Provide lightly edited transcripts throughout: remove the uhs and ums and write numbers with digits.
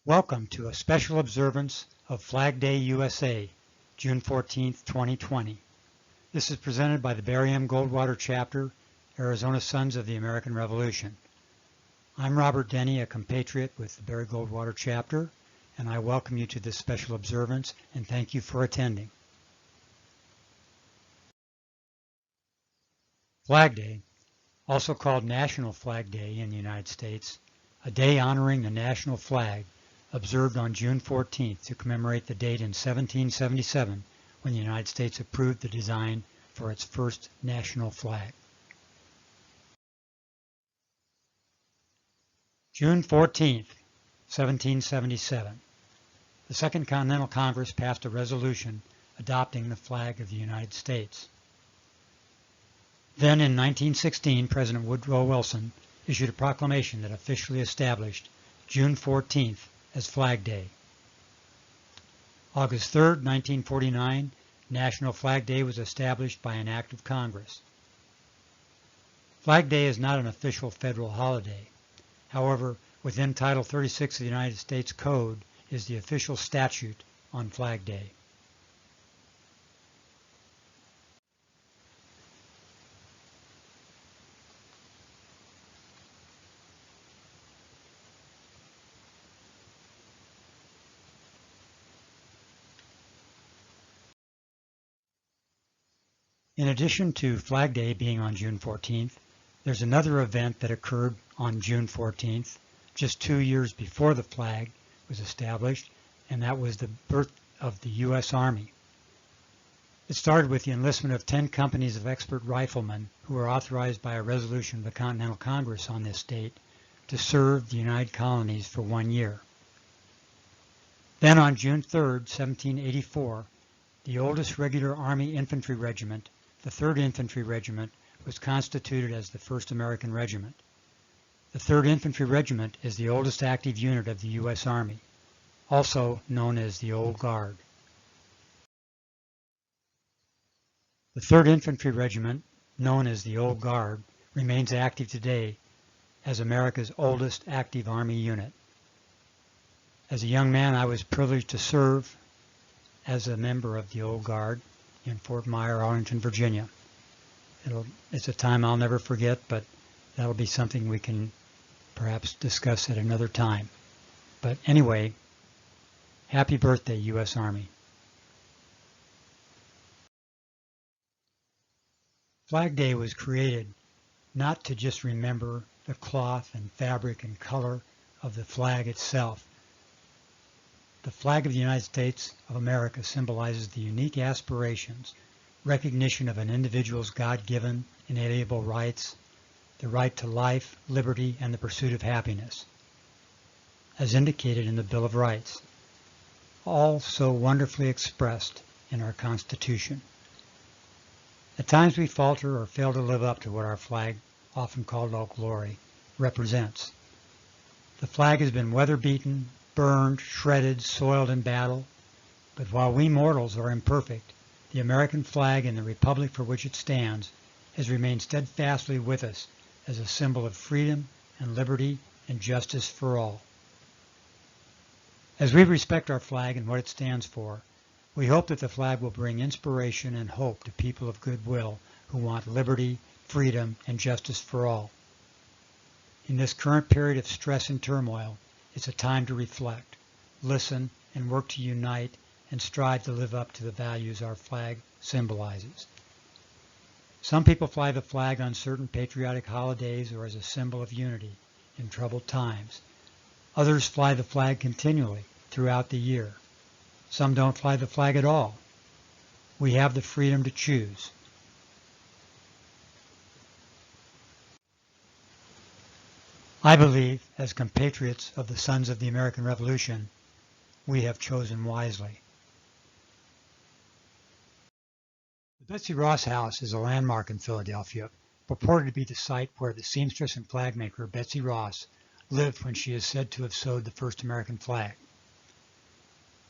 Welcome to a special observance of Flag Day USA, June 14, 2020. This is presented by the Barry M. Goldwater Chapter, Arizona Sons of the American Revolution. I'm Robert Denny, a compatriot with the Barry Goldwater Chapter, and I welcome you to this special observance and thank you for attending. Flag Day, also called National Flag Day in the United States, a day honoring the national flag, observed on June 14th to commemorate the date in 1777 when the United States approved the design for its first national flag. June 14th, 1777. The Second Continental Congress passed a resolution adopting the flag of the United States. Then in 1916, President Woodrow Wilson issued a proclamation that officially established June 14th as Flag Day. August 3, 1949, National Flag Day was established by an act of Congress. Flag Day is not an official federal holiday. However, within Title 36 of the United States Code is the official statute on Flag Day. In addition to Flag Day being on June 14th, there's another event that occurred on June 14th, just 2 years before the flag was established, and that was the birth of the U.S. Army. It started with the enlistment of 10 companies of expert riflemen who were authorized by a resolution of the Continental Congress on this date to serve the United Colonies for 1 year. Then on June 3rd, 1784, the oldest regular Army infantry regiment, the 3rd Infantry Regiment, was constituted as the 1st American Regiment. The 3rd Infantry Regiment is the oldest active unit of the U.S. Army, also known as the Old Guard. The 3rd Infantry Regiment, known as the Old Guard, remains active today as America's oldest active Army unit. As a young man, I was privileged to serve as a member of the Old Guard in Fort Myer, Arlington, Virginia. It's a time I'll never forget, but that'll be something we can perhaps discuss at another time. But anyway, happy birthday, U.S. Army. Flag Day was created not to just remember the cloth and fabric and color of the flag itself. The flag of the United States of America symbolizes the unique aspirations, recognition of an individual's God-given, inalienable rights, the right to life, liberty, and the pursuit of happiness, as indicated in the Bill of Rights, all so wonderfully expressed in our Constitution. At times we falter or fail to live up to what our flag, often called Old Glory, represents. The flag has been weather-beaten, burned, shredded, soiled in battle, but while we mortals are imperfect, the American flag and the republic for which it stands has remained steadfastly with us as a symbol of freedom and liberty and justice for all. As we respect our flag and what it stands for, we hope that the flag will bring inspiration and hope to people of goodwill who want liberty, freedom, and justice for all. In this current period of stress and turmoil, it's a time to reflect, listen, and work to unite and strive to live up to the values our flag symbolizes. Some people fly the flag on certain patriotic holidays or as a symbol of unity in troubled times. Others fly the flag continually throughout the year. Some don't fly the flag at all. We have the freedom to choose. I believe, as compatriots of the Sons of the American Revolution, we have chosen wisely. The Betsy Ross House is a landmark in Philadelphia, purported to be the site where the seamstress and flag maker Betsy Ross lived when she is said to have sewed the first American flag.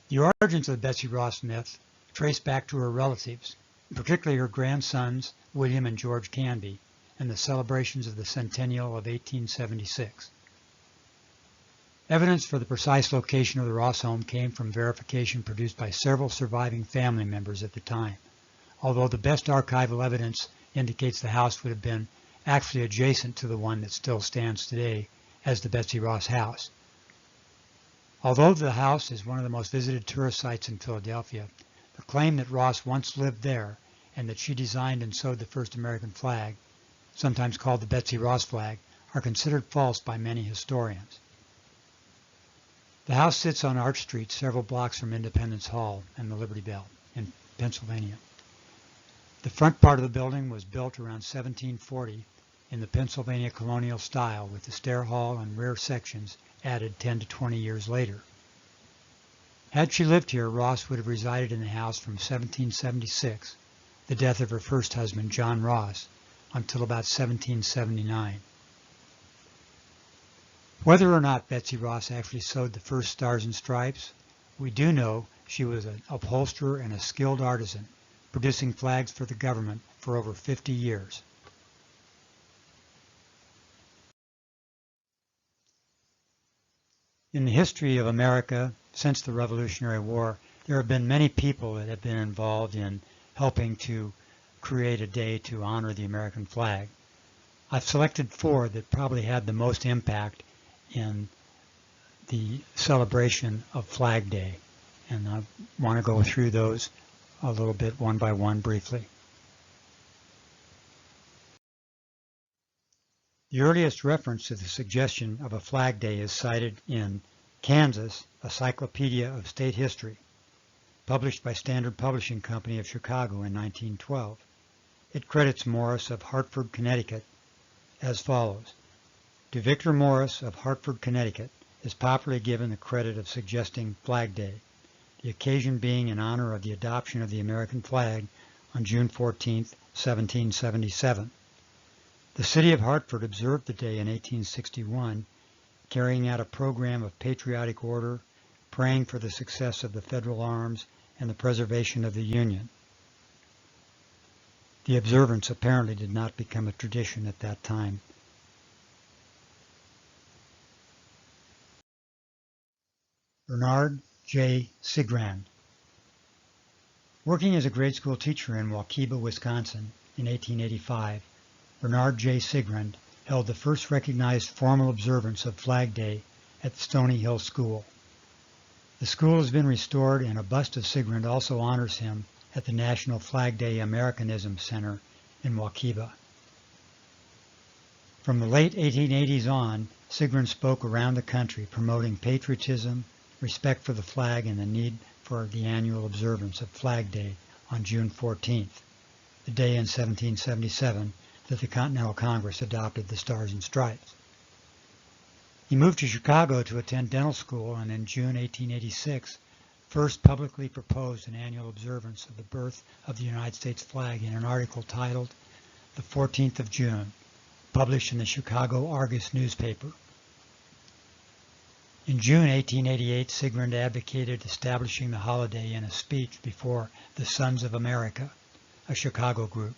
The origins of the Betsy Ross myth trace back to her relatives, particularly her grandsons William and George Canby, and the celebrations of the centennial of 1876. Evidence for the precise location of the Ross home came from verification produced by several surviving family members at the time, although the best archival evidence indicates the house would have been actually adjacent to the one that still stands today as the Betsy Ross house. Although the house is one of the most visited tourist sites in Philadelphia, the claim that Ross once lived there and that she designed and sewed the first American flag, sometimes called the Betsy Ross flag, are considered false by many historians. The house sits on Arch Street, several blocks from Independence Hall and the Liberty Bell in Pennsylvania. The front part of the building was built around 1740 in the Pennsylvania colonial style, with the stair hall and rear sections added 10 to 20 years later. Had she lived here, Ross would have resided in the house from 1776, the death of her first husband, John Ross, until about 1779. Whether or not Betsy Ross actually sewed the first Stars and Stripes, we do know she was an upholsterer and a skilled artisan, producing flags for the government for over 50 years. In the history of America since the Revolutionary War, there have been many people that have been involved in helping to create a day to honor the American flag. I've selected 4 that probably had the most impact in the celebration of Flag Day, and I want to go through those a little bit one by one briefly. The earliest reference to the suggestion of a Flag Day is cited in Kansas, a Cyclopedia of State History, published by Standard Publishing Company of Chicago in 1912. It credits Morris of Hartford, Connecticut, as follows. To Victor Morris of Hartford, Connecticut, is popularly given the credit of suggesting Flag Day, the occasion being in honor of the adoption of the American flag on June 14, 1777. The city of Hartford observed the day in 1861, carrying out a program of patriotic order, praying for the success of the federal arms and the preservation of the Union. The observance apparently did not become a tradition at that time. Bernard J. Sigrand. Working as a grade school teacher in Waukeeba, Wisconsin in 1885, Bernard J. Sigrand held the first recognized formal observance of Flag Day at the Stony Hill School. The school has been restored, and a bust of Sigrand also honors him at the National Flag Day Americanism Center in Waukeeba. From the late 1880s on, Sigrand spoke around the country promoting patriotism, respect for the flag, and the need for the annual observance of Flag Day on June 14th, the day in 1777 that the Continental Congress adopted the Stars and Stripes. He moved to Chicago to attend dental school, and in June 1886 first publicly proposed an annual observance of the birth of the United States flag in an article titled The 14th of June, published in the Chicago Argus newspaper. In June 1888, Sigrand advocated establishing the holiday in a speech before the Sons of America, a Chicago group.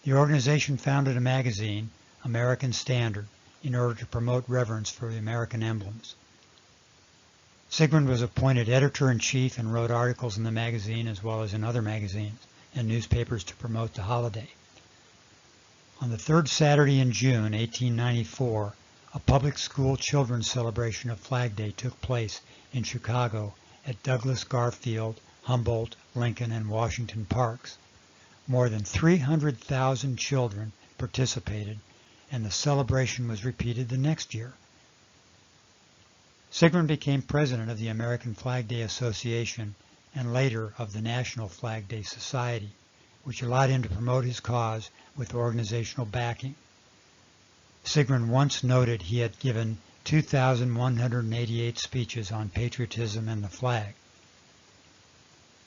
The organization founded a magazine, American Standard, in order to promote reverence for the American emblems. Sigrand was appointed editor-in-chief and wrote articles in the magazine as well as in other magazines and newspapers to promote the holiday. On the third Saturday in June 1894, a public school children's celebration of Flag Day took place in Chicago at Douglas, Garfield, Humboldt, Lincoln, and Washington parks. More than 300,000 children participated, and the celebration was repeated the next year. Sigrand became president of the American Flag Day Association and later of the National Flag Day Society, which allowed him to promote his cause with organizational backing. Sigrand once noted he had given 2,188 speeches on patriotism and the flag.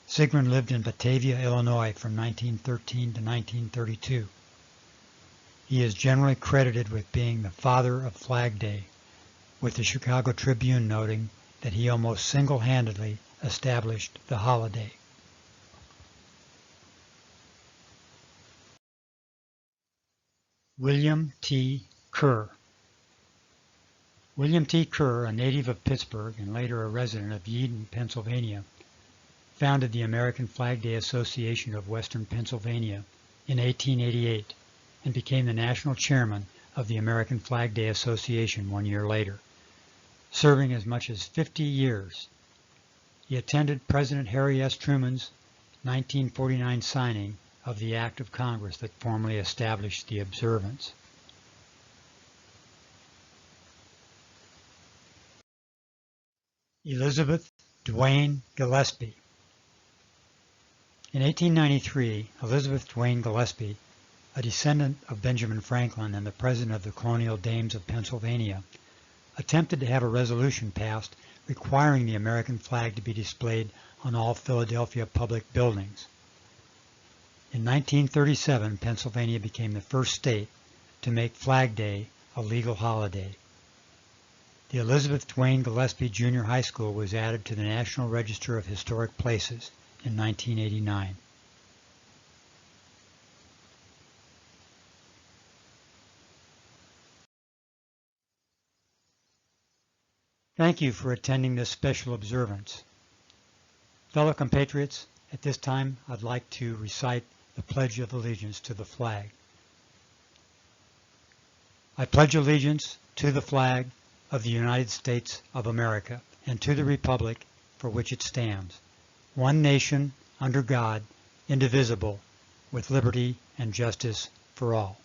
Sigrand lived in Batavia, Illinois from 1913 to 1932. He is generally credited with being the father of Flag Day, with the Chicago Tribune noting that he almost single-handedly established the holiday. William T. Kerr. William T. Kerr, a native of Pittsburgh and later a resident of Yeadon, Pennsylvania, founded the American Flag Day Association of Western Pennsylvania in 1888 and became the national chairman of the American Flag Day Association 1 year later, serving as much as 50 years. He attended President Harry S. Truman's 1949 signing of the Act of Congress that formally established the observance. Elizabeth Duane Gillespie. In 1893, Elizabeth Duane Gillespie, a descendant of Benjamin Franklin and the president of the Colonial Dames of Pennsylvania, attempted to have a resolution passed requiring the American flag to be displayed on all Philadelphia public buildings. In 1937, Pennsylvania became the first state to make Flag Day a legal holiday. The Elizabeth Duane Gillespie Junior High School was added to the National Register of Historic Places in 1989. Thank you for attending this special observance. Fellow compatriots, at this time I'd like to recite the Pledge of Allegiance to the flag. I pledge allegiance to the flag of the United States of America and to the republic for which it stands, one nation, under God, indivisible, with liberty and justice for all.